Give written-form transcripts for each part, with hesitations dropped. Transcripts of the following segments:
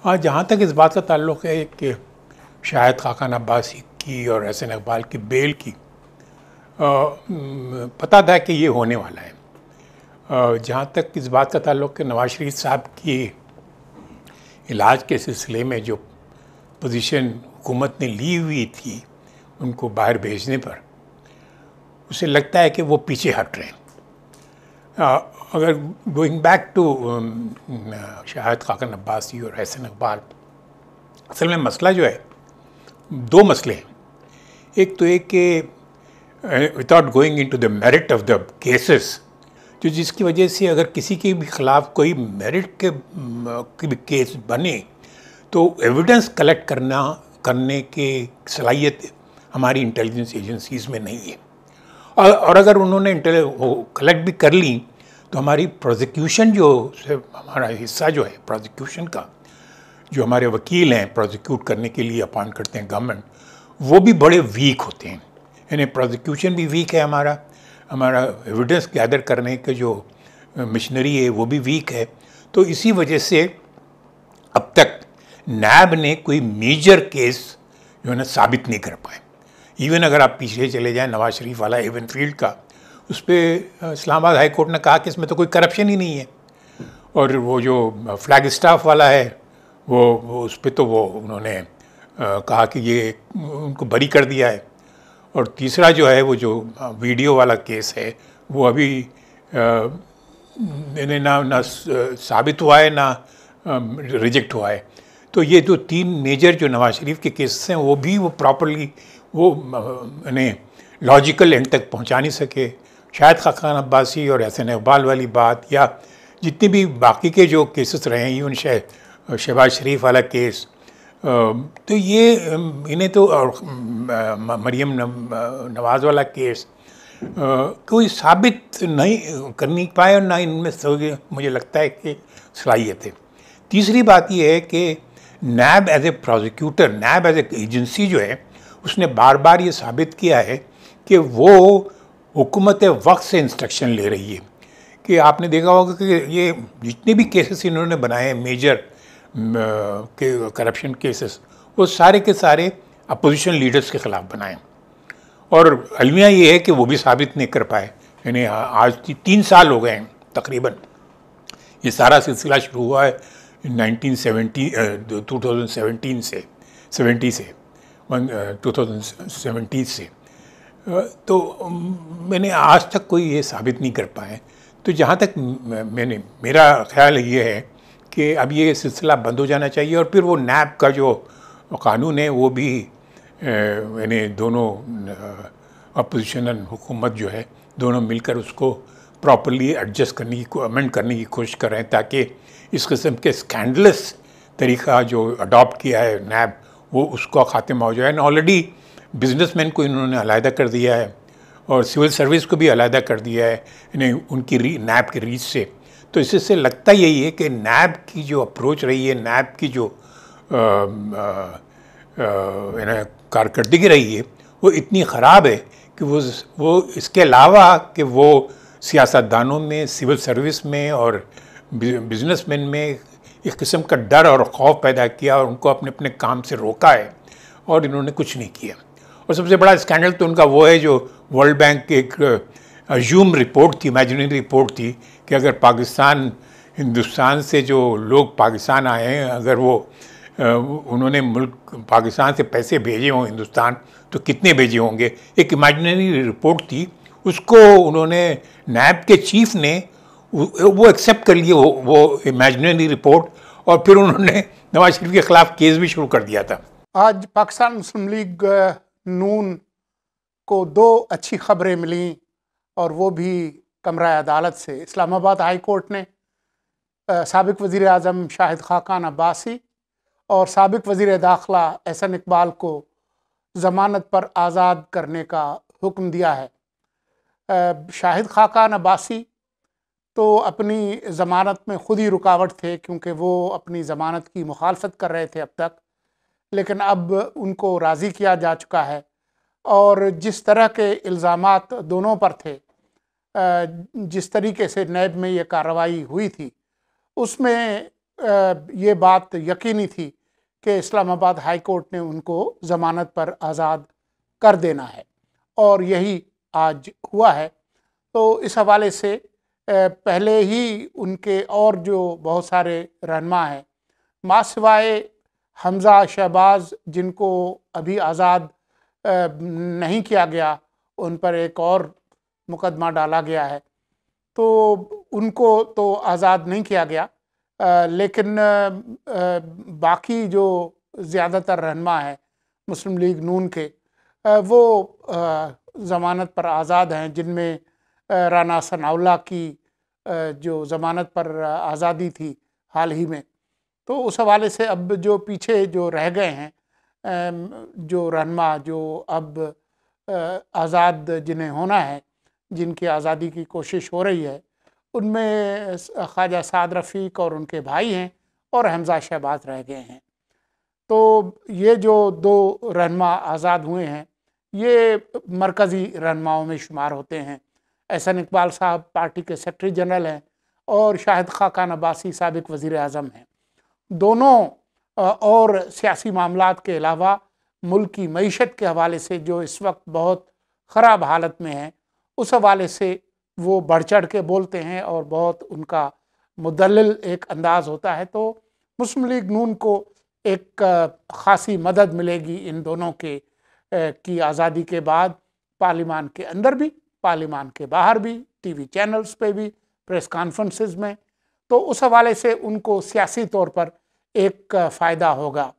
हाँ, जहाँ तक इस बात का ताल्लुक़ है कि शाहिद खाकान अब्बासी की और एहसन इकबाल की बेल की पता था कि ये होने वाला है। जहाँ तक इस बात का ताल्लुक़ है नवाज शरीफ साहब की इलाज के सिलसिले में जो पोजीशन हुकूमत ने ली हुई थी उनको बाहर भेजने पर, उसे लगता है कि वो पीछे हट रहे हैं। अगर going back to Shahid Khaqan Abbasi और एहसन इकबाल, असल में मसला जो है, दो मसले हैं। एक तो एक कि without going into the merit of the cases, जो जिसकी वजह से अगर किसी के भी ख़िलाफ़ कोई मेरिट के भी केस बने तो एविडेंस कलेक्ट करने के सलाहियत हमारी इंटेलिजेंस एजेंसीज़ में नहीं है। और अगर उन्होंने कलेक्ट भी कर ली तो हमारी प्रोसिक्यूशन जो हमारा हिस्सा जो है प्रोसिक्यूशन का, जो हमारे वकील हैं प्रोसिक्यूट करने के लिए अपॉइंट करते हैं गवर्नमेंट, वो भी बड़े वीक होते हैं। यानी प्रोसिक्यूशन भी वीक है, हमारा एविडेंस गैदर करने के जो मशीनरी है वो भी वीक है। तो इसी वजह से अब तक नैब ने कोई मेजर केस जो है ना साबित नहीं कर पाए। इवन अगर आप पीछे चले जाएं नवाज शरीफ वाला एवनफील्ड का, उस पर इस्लामाबाद हाई कोर्ट ने कहा कि इसमें तो कोई करप्शन ही नहीं है। और वो जो फ्लैग स्टाफ वाला है वो उस पर तो वो उन्होंने कहा कि ये उनको बरी कर दिया है। और तीसरा जो है वो जो वीडियो वाला केस है वो अभी ना साबित हुआ है ना रिजेक्ट हुआ है। तो ये जो तीन मेजर जो नवाज शरीफ के केसेस हैं वो प्रॉपरली वो लॉजिकल एंड तक पहुंचा नहीं सके। शाहिद खाकान अब्बासी और एहसन इकबाल वाली बात, या जितने भी बाकी के जो केसेस रहे हैं, इवन शहबाज शरीफ वाला केस, तो ये इन्हें तो मरियम नवाज़ वाला केस कोई साबित नहीं कर नहीं पाए और ना इनमें मुझे लगता है कि सलाहियत है। तीसरी बात ये है कि NAB as a prosecutor, NAB as a agency जो है, उसने बार बार ये साबित किया है कि वो हुकूमत वक्त से इंस्ट्रक्शन ले रही है। कि आपने देखा होगा कि ये जितने भी केसेस इन्होंने बनाए हैं मेजर के करप्शन केसेस, वो सारे के सारे अपोजिशन लीडर्स के ख़िलाफ़ बनाए। और अलमिया ये है कि वो भी साबित नहीं कर पाए। यानी आज 3 साल हो गए हैं तकरीबन। ये सारा सिलसिला शुरू हुआ है 2017 से 2017 से। तो मैंने आज तक कोई ये साबित नहीं कर पाए। तो जहाँ तक मेरा ख्याल ये है कि अब ये सिलसिला बंद हो जाना चाहिए और फिर वो नैब का जो कानून है वो भी यानी दोनों अपोजिशन हुकूमत जो है दोनों मिलकर उसको प्रॉपरली एडजस्ट करने की अमेंड करने की कोशिश कर रहे हैं, ताकि इस किस्म के स्कैंडलस तरीका जो अडॉप्ट किया है नैब वो उसका खात्मा हो जाए। ऑलरेडी बिजनेसमैन को इन्होंने अलहदा कर दिया है और सिविल सर्विस को भी अलहदा कर दिया है इन्हें उनकी नैब की रीच से। तो इससे लगता यही है कि नैब की जो अप्रोच रही है, नैब की जो कारकर्दगी रही है, वो इतनी ख़राब है कि वो इसके अलावा कि वो सियासतदानों में, सिविल सर्विस में और बिजनेसमैन में एक किस्म का डर और खौफ पैदा किया और उनको अपने अपने काम से रोका है और इन्होंने कुछ नहीं किया। और सबसे बड़ा स्कैंडल तो उनका वो है जो वर्ल्ड बैंक की एक अज्यूम रिपोर्ट थी, इमेजिनरी रिपोर्ट थी कि अगर हिंदुस्तान से जो लोग पाकिस्तान आए हैं, अगर उन्होंने मुल्क पाकिस्तान से पैसे भेजे हों हिंदुस्तान, तो कितने भेजे होंगे। एक इमेजिनरी रिपोर्ट थी, उसको उन्होंने नैब के चीफ ने वो एक्सेप्ट कर लिए वो इमेजिनरी रिपोर्ट, और फिर उन्होंने नवाज शरीफ के ख़िलाफ़ केस भी शुरू कर दिया था। आज पाकिस्तान मुस्लिम लीग नून को 2 अच्छी खबरें मिली और वो भी कमरा अदालत से। इस्लामाबाद हाई कोर्ट ने साबिक वज़ीर आज़म शाहिद खाकान अब्बासी और साबिक वज़ीर दाखिला एहसन इकबाल को ज़मानत पर आज़ाद करने का हुक्म दिया है। शाहिद खाकान अब्बासी तो अपनी ज़मानत में ख़ुद ही रुकावट थे, क्योंकि वो अपनी ज़मानत की मुखालफत कर रहे थे अब तक, लेकिन अब उनको राज़ी किया जा चुका है। और जिस तरह के इल्ज़ामात दोनों पर थे, जिस तरीके से नैब में ये कार्रवाई हुई थी, उसमें ये बात यकीनी थी कि इस्लामाबाद हाई कोर्ट ने उनको ज़मानत पर आज़ाद कर देना है, और यही आज हुआ है। तो इस हवाले से पहले ही उनके और जो बहुत सारे रहनुमा हैं, मासिवाए हमज़ा शहबाज, जिनको अभी आज़ाद नहीं किया गया, उन पर एक और मुकदमा डाला गया है, तो उनको तो आज़ाद नहीं किया गया, लेकिन बाकी जो ज़्यादातर रहनुमा हैं मुस्लिम लीग नून के, वो ज़मानत पर आज़ाद हैं, जिनमें राना सनाउल्लाह की जो ज़मानत पर आज़ादी थी हाल ही में। तो उस हवाले से अब जो पीछे जो रह गए हैं जो रहनुमा, जो अब आज़ाद जिन्हें होना है, जिनकी आज़ादी की कोशिश हो रही है, उनमें ख्वाजा साद रफ़ीक और उनके भाई हैं, और हमज़ा शहबाज रह गए हैं। तो ये जो दो रहनुमा आज़ाद हुए हैं, ये मरकज़ी रहनुमाओं में शुमार होते हैं। एहसन इकबाल साहब पार्टी के सेक्रेटरी जनरल हैं, और शाहिद खाकान अब्बासी साबिक़ वज़ीर आज़म हैं। दोनों और सियासी मामलात के अलावा मुल्क की मईशत के हवाले से जो इस वक्त बहुत ख़राब हालत में है, उस हवाले से वो बढ़ चढ़ के बोलते हैं, और बहुत उनका मुदल्लिल एक अंदाज़ होता है। तो मुस्लिम लीग नून को एक ख़ासी मदद मिलेगी इन दोनों के की आज़ादी के बाद, पार्लिमान के अंदर भी, पार्लिमान के बाहर भी, टीवी चैनल्स पे भी, प्रेस कॉन्फ्रेंसेस में। तो उस हवाले से उनको सियासी तौर पर एक फ़ायदा होगा,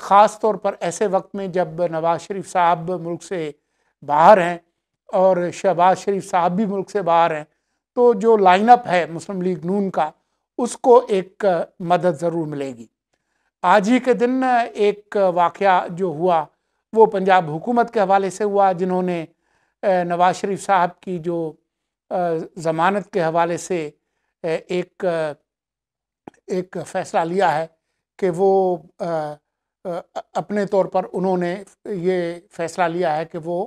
ख़ास तौर पर ऐसे वक्त में जब नवाज़ शरीफ साहब मुल्क से बाहर हैं और शहबाज शरीफ साहब भी मुल्क से बाहर हैं। तो जो लाइनअप है मुस्लिम लीग नून का, उसको एक मदद ज़रूर मिलेगी। आज ही के दिन एक वाक़या जो हुआ, वो पंजाब हुकूमत के हवाले से हुआ, जिन्होंने नवाज़ शरीफ साहब की जो ज़मानत के हवाले से एक फ़ैसला लिया है कि वो अपने तौर पर उन्होंने ये फ़ैसला लिया है कि वो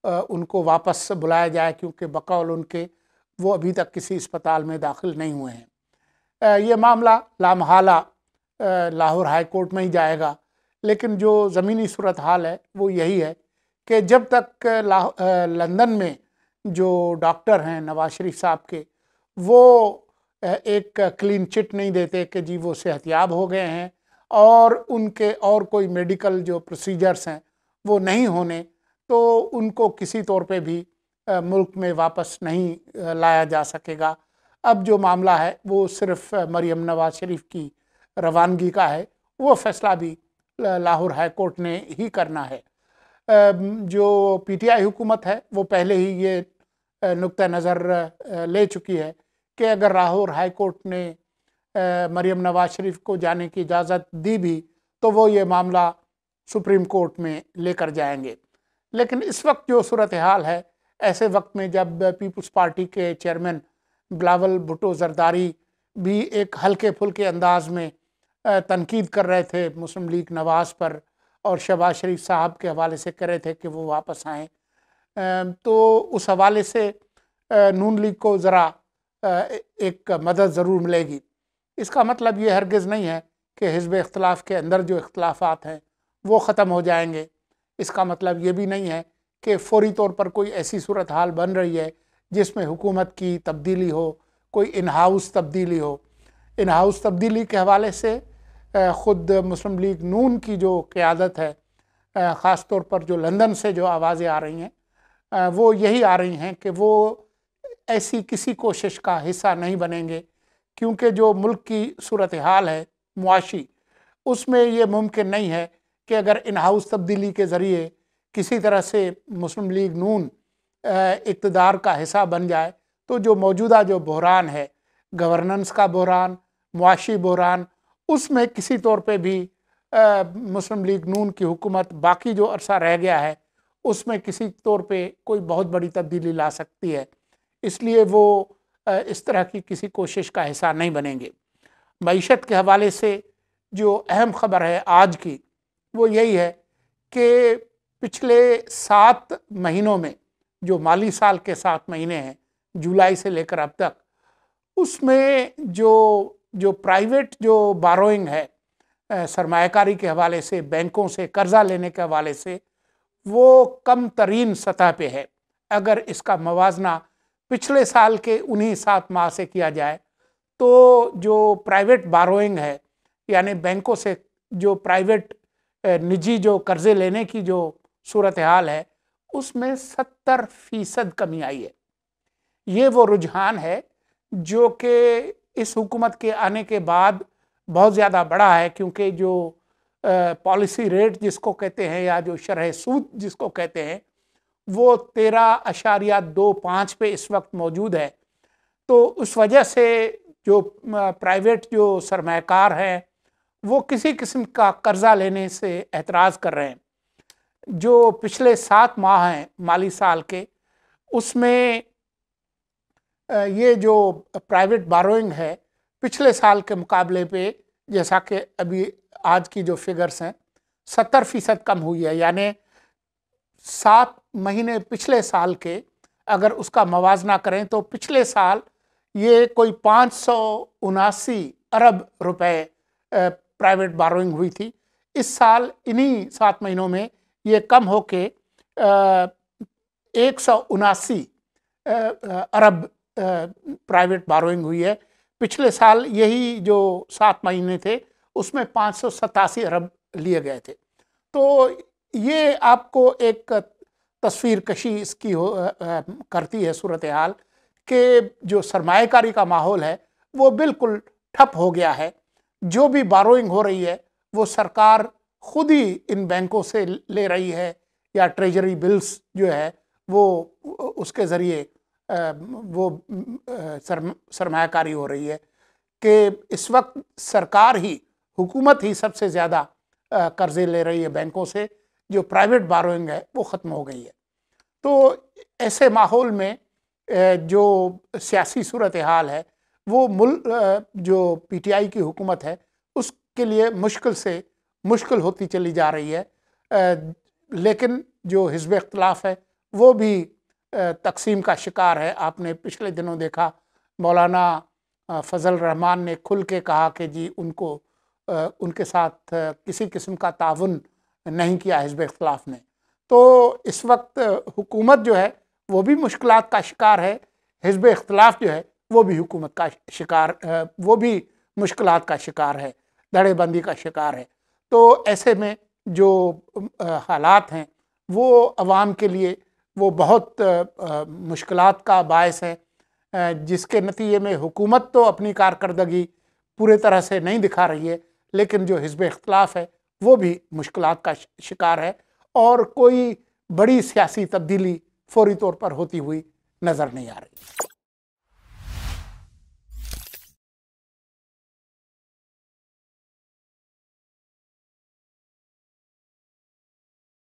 उनको वापस बुलाया जाए, क्योंकि बकौल उनके वो अभी तक किसी अस्पताल में दाखिल नहीं हुए हैं। ये मामला लामहाला लाहौर हाई कोर्ट में ही जाएगा, लेकिन जो ज़मीनी सूरत हाल है वो यही है कि जब तक लंदन में जो डॉक्टर हैं नवाज़ शरीफ साहब के, वो एक क्लीन चिट नहीं देते कि जी वो सेहतयाब हो गए हैं, और उनके और कोई मेडिकल जो प्रोसीजर्स हैं वो नहीं होने, तो उनको किसी तौर पे भी मुल्क में वापस नहीं लाया जा सकेगा। अब जो मामला है वो सिर्फ़ मरियम नवाज़ शरीफ की रवानगी का है, वो फ़ैसला भी लाहौर हाई कोर्ट ने ही करना है। जो पीटीआई हुकूमत है वो पहले ही ये नुक्ता नज़र ले चुकी है कि अगर लाहौर हाई कोर्ट ने मरियम नवाज़ शरीफ को जाने की इजाज़त दी भी, तो वो ये मामला सुप्रीम कोर्ट में लेकर जाएंगे। लेकिन इस वक्त जो सूरत हाल है, ऐसे वक्त में जब पीपल्स पार्टी के चेयरमैन बिलावल भुट्टो ज़रदारी भी एक हल्के फुल्के अंदाज में तनकीद कर रहे थे मुस्लिम लीग नवाज़ पर, और शहबाज शरीफ साहब के हवाले से कर रहे थे कि वो वापस आएँ, तो उस हवाले से नून लीग को ज़रा एक मदद ज़रूर मिलेगी। इसका मतलब ये हरगिज़ नहीं है कि हिज़्ब इख्तिलाफ़ के अंदर जो इख्तिलाफ़ात हैं वो ख़त्म हो जाएंगे। इसका मतलब ये भी नहीं है कि फ़ौरी तौर पर कोई ऐसी सूरत हाल बन रही है जिसमें हुकूमत की तब्दीली हो, कोई इन हाउस तब्दीली हो। इन हाउस तब्दीली के हवाले से ख़ुद मुस्लिम लीग नून की जो क़यादत है, ख़ास तौर पर जो लंदन से जो आवाज़ें आ रही हैं, वो यही आ रही हैं कि वो ऐसी किसी कोशिश का हिस्सा नहीं बनेंगे, क्योंकि जो मुल्क की सूरत हाल है मुआशी, उसमें ये मुमकिन नहीं है कि अगर इन हाउस तब्दीली के ज़रिए किसी तरह से मुस्लिम लीग नून इक़्तिदार का हिस्सा बन जाए, तो जो मौजूदा जो बहरान है, गवर्नेंस का बहरान, मुआशी बहरान, उसमें किसी तौर पे भी मुस्लिम लीग नून की हुकूमत बाकी जो अरसा रह गया है उसमें किसी तौर पे कोई बहुत बड़ी तब्दीली ला सकती है। इसलिए वो इस तरह की किसी कोशिश का हिस्सा नहीं बनेंगे। मईशत के हवाले से जो अहम ख़बर है आज की, वो यही है कि पिछले 7 महीनों में, जो माली साल के 7 महीने हैं जुलाई से लेकर अब तक, उसमें जो जो प्राइवेट जो बारोइंग है सरमायाकारी के हवाले से, बैंकों से कर्जा लेने के हवाले से, वो कम तरीन सतह पे है। अगर इसका मवाजना पिछले साल के उन्हीं 7 माह से किया जाए तो जो प्राइवेट बारोइंग है, यानी बैंकों से जो प्राइवेट निजी जो कर्जे लेने की जो सूरत हाल है, उसमें 70% कमी आई है। ये वो रुझान है जो कि इस हुकूमत के आने के बाद बहुत ज़्यादा बढ़ा है, क्योंकि जो पॉलिसी रेट जिसको कहते हैं या जो शरह सूद जिसको कहते हैं, वो 13.25 पे इस वक्त मौजूद है। तो उस वजह से जो प्राइवेट जो सरमायाकार हैं वो किसी किस्म का कर्जा लेने से एतराज़ कर रहे हैं। जो पिछले 7 माह हैं माली साल के, उसमें ये जो प्राइवेट बारोइंग है पिछले साल के मुकाबले पे, जैसा कि अभी आज की जो फिगर्स हैं, 70% कम हुई है। यानी 7 महीने पिछले साल के अगर उसका मवाजना करें तो पिछले साल ये कोई 579 अरब रुपए प्राइवेट बारोइंग हुई थी। इस साल इन्हीं 7 महीनों में ये कम होके 179 अरब प्राइवेट बारोइंग हुई है। पिछले साल यही जो 7 महीने थे उसमें 587 अरब लिए गए थे। तो ये आपको एक तस्वीर कशी इसकी करती है सूरत हाल कि जो सरमायाकारी का माहौल है वो बिल्कुल ठप हो गया है। जो भी बारोइंग हो रही है वो सरकार खुद ही इन बैंकों से ले रही है, या ट्रेजरी बिल्स जो है वो उसके ज़रिए वो सरमायाकारी हो रही है कि इस वक्त सरकार ही, हुकूमत ही सबसे ज़्यादा कर्जे ले रही है बैंकों से। जो प्राइवेट बारोइंग है वो ख़त्म हो गई है। तो ऐसे माहौल में जो सियासी सूरत हाल है वो जो पीटीआई की हुकूमत है उसके लिए मुश्किल से मुश्किल होती चली जा रही है। लेकिन जो हिज़्ब इख्तिलाफ है वो भी तकसीम का शिकार है। आपने पिछले दिनों देखा मौलाना फजल रहमान ने खुल के कहा कि जी उनके साथ किसी किस्म का ताउन नहीं किया हिज़्ब इख्तिलाफ ने। तो इस वक्त हुकूमत जो है वो भी मुश्किलात का शिकार है, हिज़्ब इख्तिलाफ जो है वो भी हुकूमत का शिकार, वो भी मुश्किलात का शिकार है, धड़ेबंदी का शिकार है। तो ऐसे में जो हालात हैं वो अवाम के लिए वो बहुत मुश्किलात का बायस है, जिसके नतीजे में हुकूमत तो अपनी कारकर्दगी पूरे तरह से नहीं दिखा रही है, लेकिन जो हिज़्ब इख्तिलाफ है वो भी मुश्किलात का शिकार है और कोई बड़ी सियासी तब्दीली फौरी तौर पर होती हुई नज़र नहीं आ रही।